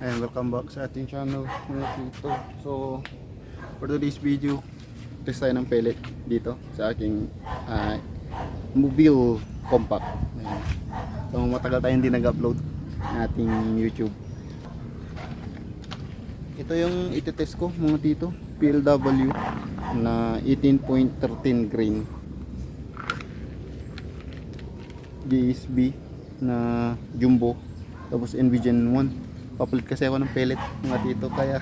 And welcome back sa ating channel mga dito. So for today's video, test tayo ng pellet dito sa aking mobile compact. Ayan. So matagal tayo hindi nag-upload ng ating YouTube. Ito yung itetest ko mga dito, PLW na 18.13 grain GSB na jumbo, tapos NVGen 1. Papalit kasi ako ng pellet mga dito, kaya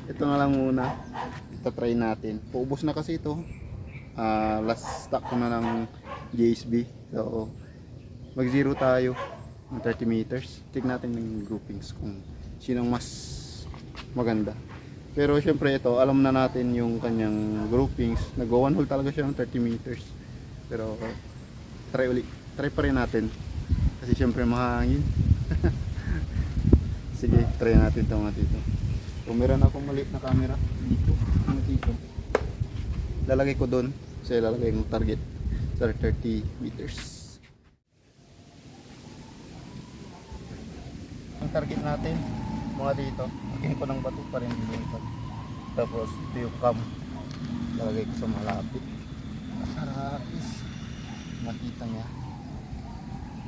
ito na lang muna itatry natin. Paubos na kasi ito, last stock ko na ng GSB. So mag zero tayo ng 30 meters. Tignan natin yung groupings kung sinong mas maganda. Pero syempre ito, alam na natin yung kanyang groupings. Nag-one hole talaga siya ng 30 meters. Pero try pa rin natin kasi syempre mahangin. Sige, try natin ito mga dito. Kung meron akong maliit na camera dito, mga dito, lalagay ko doon kasi lalagay yung target sa 30 meters. Ang target natin mga dito, lagyan ko ng bato pa rin dito. Tapos ito yung cam, lalagay ko sa malapit para is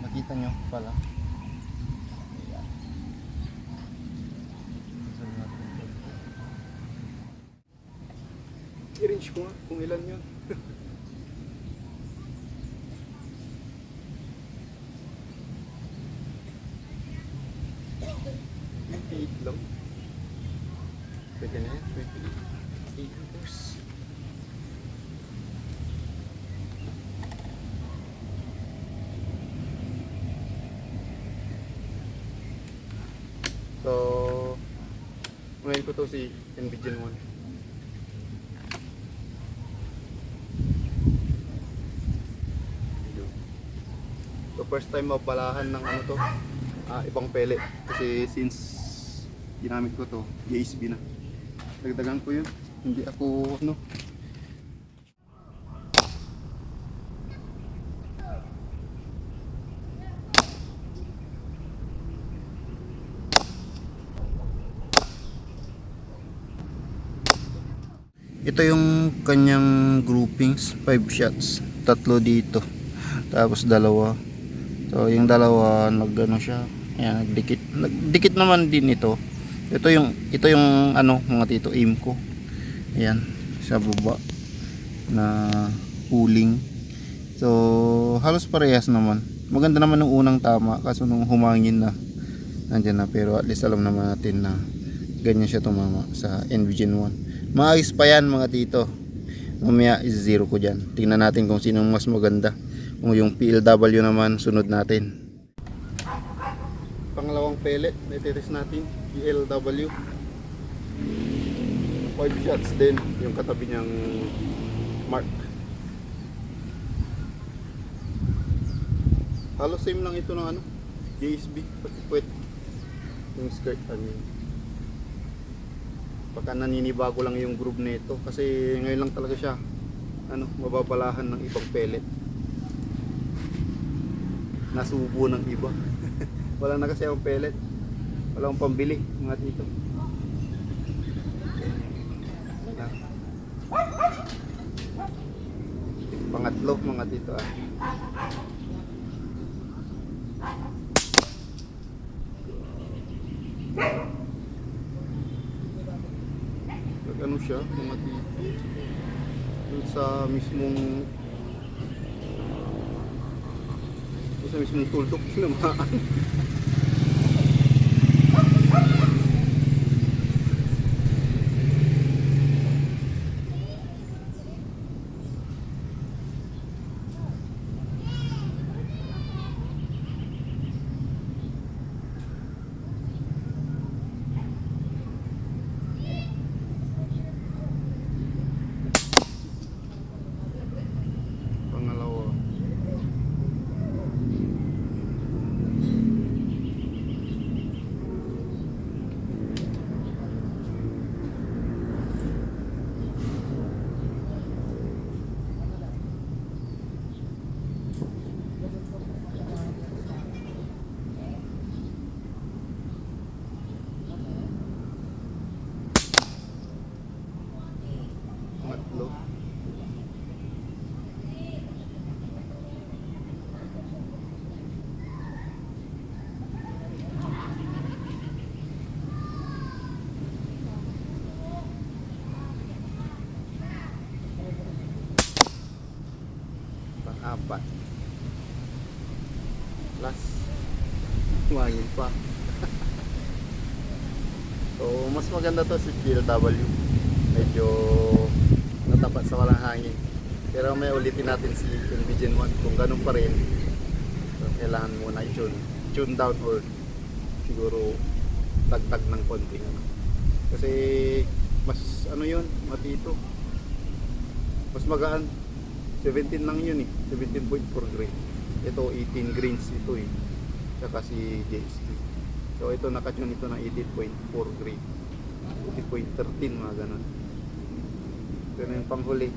makita nyo pala. I-range ko nga kung ilan yun. 28 lang. Pwede na yan, 28 meters. So ngayon ko to si NVGen 1. So first time mapalahan ng ano to, ibang pellet kasi since ginamit ko to GSB na, dagdagan ko yun, hindi ako ano. Ito yung kanyang groupings, 5 shots, tatlo dito tapos dalawa. So yung dalawa nagano siya, ayan, nagdikit naman din ito. Ito yung ano mga tito, aim ko. Ayan, sa baba na pulling. So halos parehas naman. Maganda naman ng unang tama, kaso nung humangin na nandiyan na, pero at least alam naman natin na ganyan siya tumama sa NVGen 1. Maayos pa yan mga tito. Mamaya is zero ko dyan. Tingnan natin kung sino mas maganda. Kung yung PLW naman sunod natin. Pangalawang pellet na ititis natin, PLW 5 shots din yung katabi niyang mark. Halos same lang ito ng ano, JSB, pati puwet yung skirt yun. Baka naninibago lang yung groove nito kasi ngayon lang talaga siya ano, mababalahan ng ibang pellet. Nasubo ng iba. Wala na kasi akong pellet, wala akong pambili mga dito. Pangatlo mga dito ano siya mga dito sa mismong tuldok naman. lumipat. Plus, humangin pa. So, mas maganda to si PLW. Medyo natapat sa walang hangin. Pero may ulitin natin si Envision 1 kung ganun pa rin. So, kailangan muna i-tune down or siguro tagtag ng konting ano. Kasi mas ano yun, matito. Mas magaan. 17 lang yun eh. 17.4 grain. Ito 18 grains ito eh. Saka si JSP. So ito nakatune ito ng 18.4 grain. 18.13 mga ganun. Ito na yung panghuli.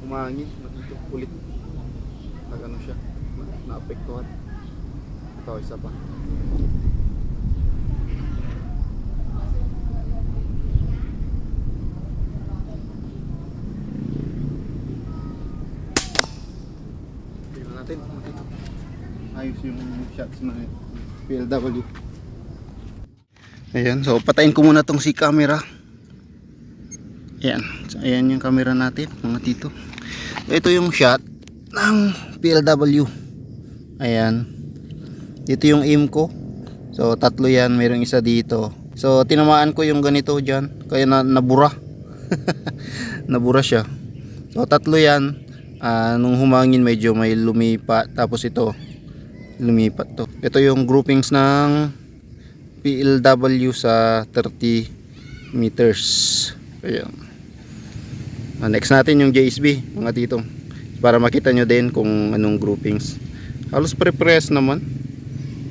Umangin, matito, ulit. Pag ano siya, naapektuhan. Ito, isa pa. Tingnan natin, matito. Ayos yung shots na PLW. Ayan, so patayin ko muna tong si camera. Ayan, so ayan yung camera natin mga tito. Ito yung shot ng PLW. Ayan. Dito yung aim ko. So tatlo yan, mayroong isa dito. So tinamaan ko yung ganito dyan. Kaya nabura. Nabura siya. So tatlo yan. Nung humangin medyo may lumipat. Tapos ito lumipat to. Ito yung groupings ng PLW sa 30 meters. Ayan. Next natin yung JSB mga tito, para makita nyo din kung anong groupings. Halos pre-press naman.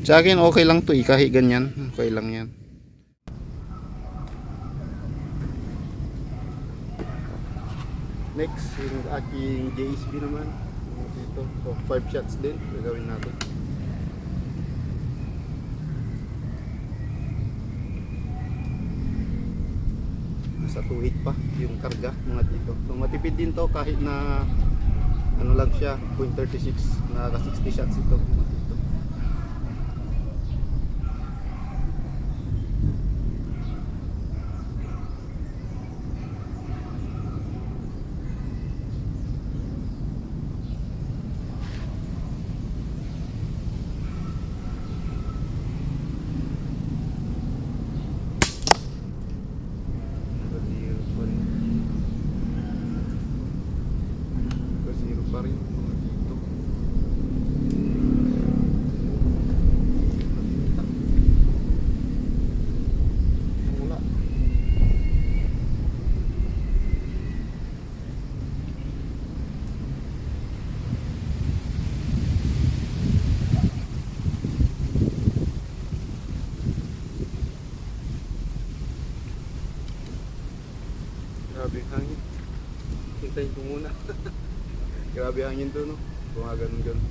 Sa akin okay lang to, kahit ganyan okay lang yan. Next yung aking JSB naman mga tito. So 5 shots din gagawin natin. Sa 2.8 pa yung karga mga dito. So matipid din to kahit na ano lang siya 0.36, naka 60 shots ito mga dito. Pa rin mga dito. Wala. Grabe yung hangin. Hintayin ko muna. Grabe hangin doon, no? Ganun.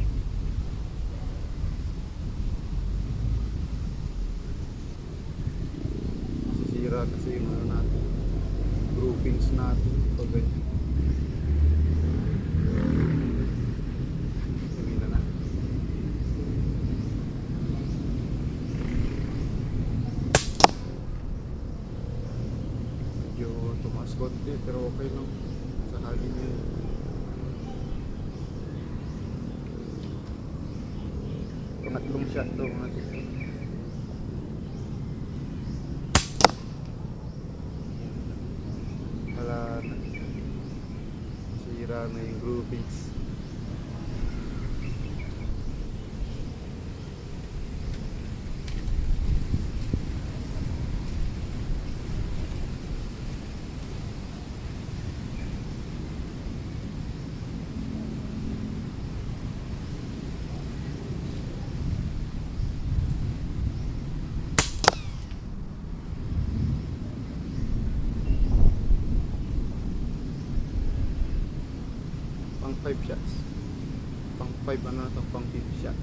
Masisira kasi yung ano natin, groupings natin pag ganyan. Sabihin na. Medyo tumaas konti pero okay lang. Sa hangin yun. Pangatlong shot to mga tito. Wala na. Sira na yung groupings. Pang 5 shots. Pang 5 ano na to, pang 5 shot.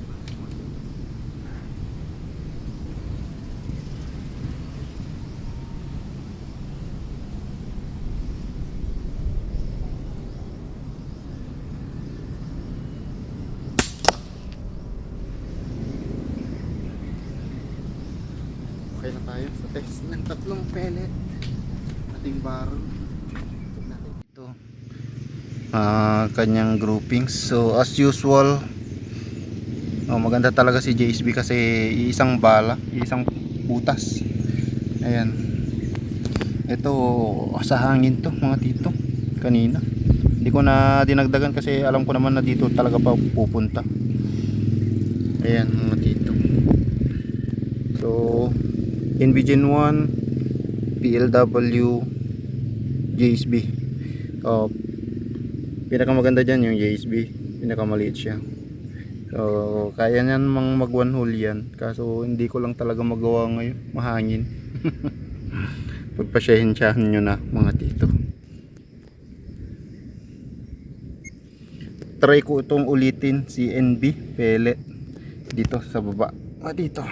Okay na tayo sa test ng tatlong pellet ating barrel. Check natin ito kanyang groupings. So as usual, maganda talaga si JSB kasi isang bala, isang butas. Ayan, ito sa hangin to mga tito. Kanina hindi ko na dinagdagan kasi alam ko naman na dito talaga pa pupunta. Ayan mga tito. So Invigen 1 PLW JSB. Pinakamaganda dyan yung JSB, pinakamaliit siya. So kaya nyan mag one hole yan, kaso hindi ko lang talaga magawa ngayon, mahangin. Pagpasyahan nyo na mga tito. Try ko itong ulitin si NB pellet dito sa baba mga tito.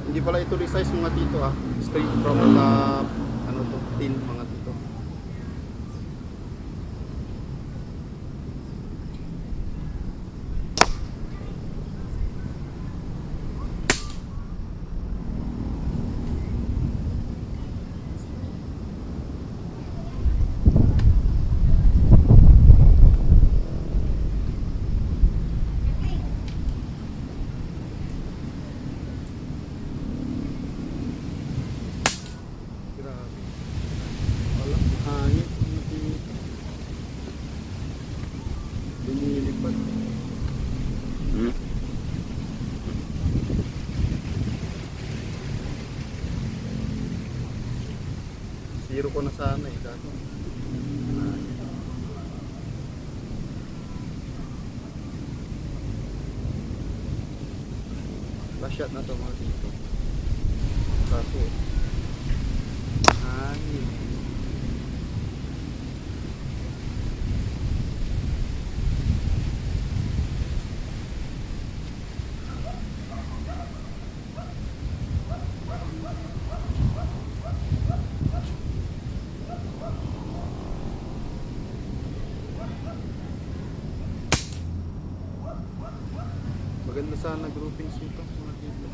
Hindi pala ito resize mga tito straight from the ano to, tin mga tito. Zero ko na sana kaso last shot na to mga dito, kaso hangin. Maganda sana groupings nito mga dito,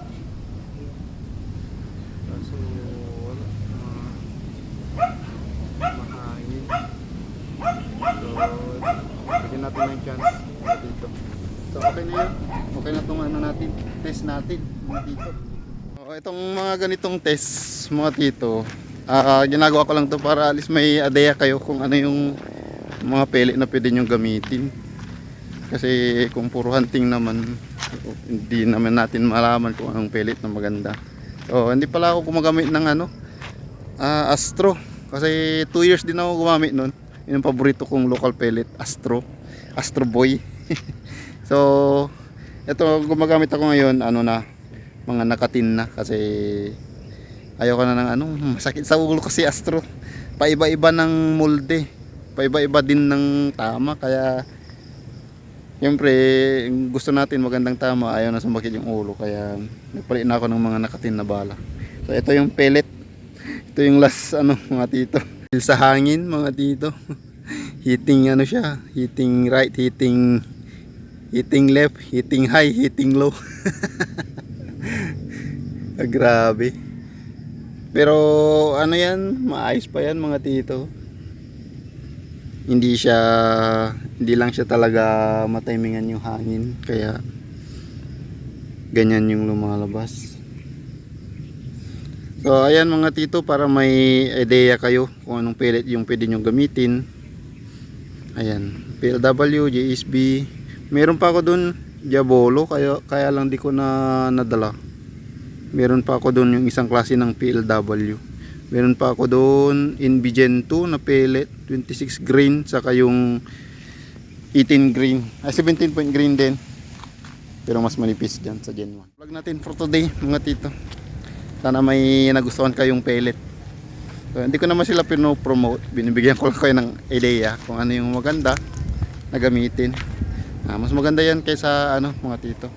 kaso wala, mahangin. So bigyan natin ng chance mga dito. So okay na yan, okay na itong ano natin, test natin mga dito. Itong mga ganitong test mga dito, ginagawa ko lang to para at least may idea kayo kung ano yung mga pellet na pwede nyo gamitin. Kasi kung puro hunting naman, hindi naman natin malaman kung anong pellet na maganda. So hindi pala ako gumagamit ng Astro, kasi 2 years din ako gumamit nun. Yun ang paborito kong local pellet, Astro Boy. So ito gumagamit ako ngayon, mga nakatin na, kasi ayaw ko na ng masakit sa ulo kasi Astro. Paiba-iba ng molde, paiba-iba din ng tama, kaya siyempre gusto natin magandang tama, ayaw na sumakit yung ulo, kaya nagpalit na ako ng mga nakatin na bala. So ito yung pellet, ito yung last mga tito, sa hangin mga tito. Hitting siya, hitting right, hitting left, hitting high, hitting low. Grabe, pero yan, maayos pa yan mga tito. Hindi lang siya talaga matimingan yung hangin, kaya ganyan yung lumalabas. So ayan mga tito, para may idea kayo kung anong pellet yung pwede nyo gamitin. Ayan, PLW, JSB. Meron pa ako dun Diabolo, kaya lang di ko na nadala. Meron pa ako dun yung isang klase ng PLW. Meron pa ako dun Invigen 2 na pellet, 26 grain, saka yung 18 grain, 17 point grain din, pero mas manipis dyan sa Gen 1. Vlog natin for today mga tito. Sana may nagustuhan kayong pellet. So, hindi ko naman sila pino-promote, binibigyan ko lang kayo ng idea kung ano yung maganda na gamitin. Mas maganda yan kaysa ano mga tito,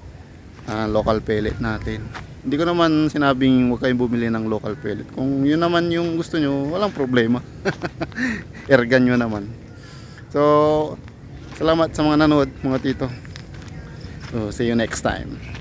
local pellet natin. Hindi ko naman sinabing huwag kayong bumili ng local pellet. Kung yun naman yung gusto nyo, walang problema. Ergan nyo naman. So salamat sa mga nanood mga tito. So see you next time.